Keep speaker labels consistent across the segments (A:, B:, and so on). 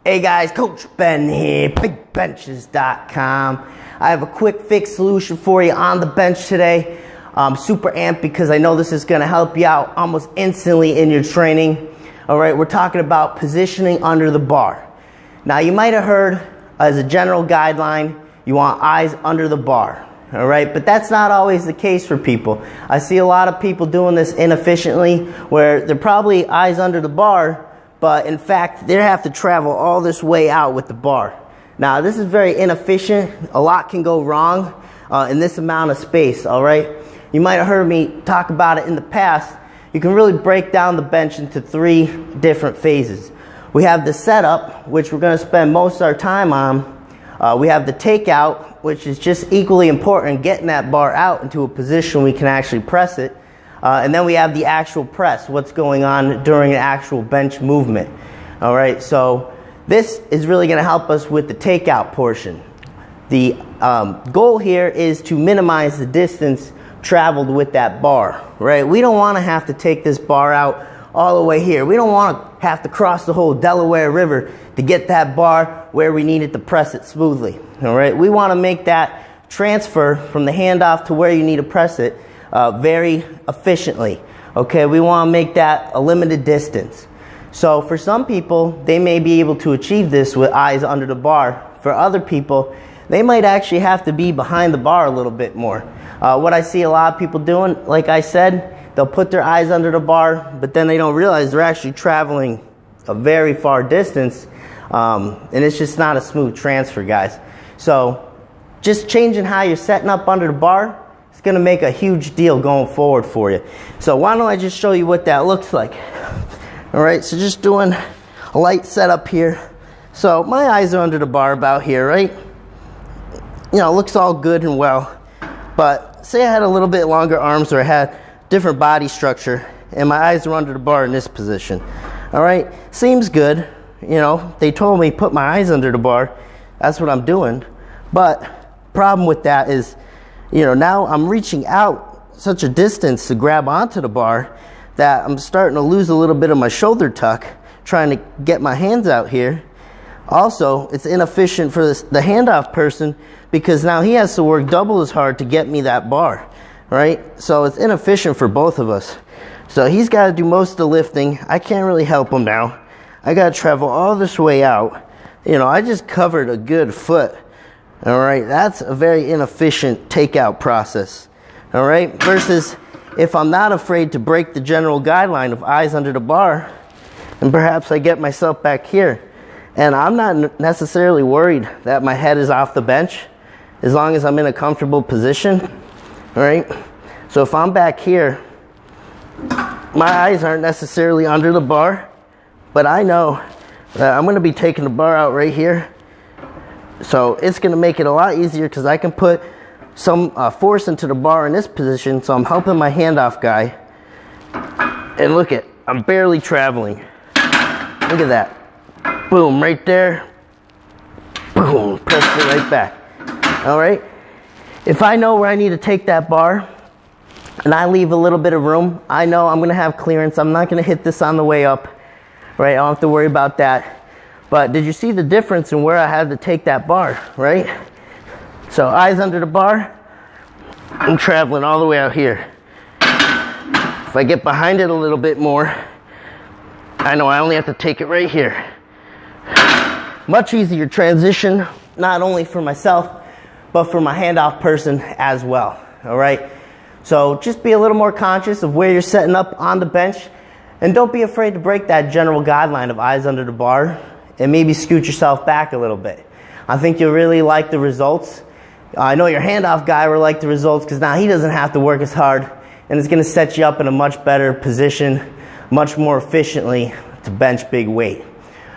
A: Hey guys, Coach Ben here, bigbenchas.com. I have a quick fix solution for you on the bench today. I'm super amped because I know this is going to help you out almost instantly in your training. Alright, we're talking about positioning under the bar. Now you might have heard as a general guideline, you want eyes under the bar. Alright, but that's not always the case for people. I see a lot of people doing this inefficiently where they're probably eyes under the bar, but in fact, they have to travel all this way out with the bar. Now, this is very inefficient. A lot can go wrong in this amount of space, all right? You might have heard me talk about it in the past. You can really break down the bench into 3 different phases. We have the setup, which we're going to spend most of our time on. We have the takeout, which is just equally important, getting that bar out into a position we can actually press it. And then we have the actual press, what's going on during an actual bench movement. All right, so this is really going to help us with the takeout portion. The goal here is to minimize the distance traveled with that bar, right? We don't want to have to take this bar out all the way here. We don't want to have to cross the whole Delaware River to get that bar where we need it to press it smoothly. All right, we want to make that transfer from the handoff to where you need to press it very efficiently. Okay, we want to make that a limited distance. So for some people, they may be able to achieve this with eyes under the bar. For other people, they might actually have to be behind the bar a little bit more. What I see a lot of people doing, like I said, they'll put their eyes under the bar, but then they don't realize they're actually traveling a very far distance, and it's just not a smooth transfer, guys. So just changing how you're setting up under the bar, it's going to make a huge deal going forward for you. So why don't I just show you what that looks like. Alright, so just doing a light setup here. So my eyes are under the bar about here, right? You know, it looks all good and well. But say I had a little bit longer arms or I had different body structure and my eyes are under the bar in this position. Alright, seems good. You know, they told me put my eyes under the bar. That's what I'm doing. But problem with that is, you know, now I'm reaching out such a distance to grab onto the bar that I'm starting to lose a little bit of my shoulder tuck trying to get my hands out here. Also, it's inefficient for the handoff person because now he has to work double as hard to get me that bar, right? So it's inefficient for both of us. So he's got to do most of the lifting. I can't really help him now. I got to travel all this way out. You know, I just covered a good foot. All right, that's a very inefficient takeout process. All right, versus if I'm not afraid to break the general guideline of eyes under the bar, and perhaps I get myself back here, and I'm not necessarily worried that my head is off the bench as long as I'm in a comfortable position. All right, so if I'm back here, my eyes aren't necessarily under the bar, but I know that I'm going to be taking the bar out right here. So it's going to make it a lot easier because I can put some force into the bar in this position. So I'm helping my handoff guy. And look at, I'm barely traveling. Look at that. Boom, right there. Boom, press it right back. All right. If I know where I need to take that bar and I leave a little bit of room, I know I'm going to have clearance. I'm not going to hit this on the way up. Right, I don't have to worry about that. But did you see the difference in where I had to take that bar, right? So eyes under the bar, I'm traveling all the way out here. If I get behind it a little bit more, I know I only have to take it right here. Much easier transition, not only for myself, but for my handoff person as well, all right? So just be a little more conscious of where you're setting up on the bench, and don't be afraid to break that general guideline of eyes under the bar and maybe scoot yourself back a little bit. I think you'll really like the results. I know your handoff guy will like the results because now he doesn't have to work as hard, and it's going to set you up in a much better position, much more efficiently to bench big weight.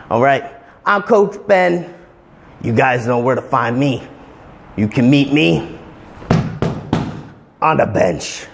A: All right, I'm Coach Ben. You guys know where to find me. You can meet me on the bench.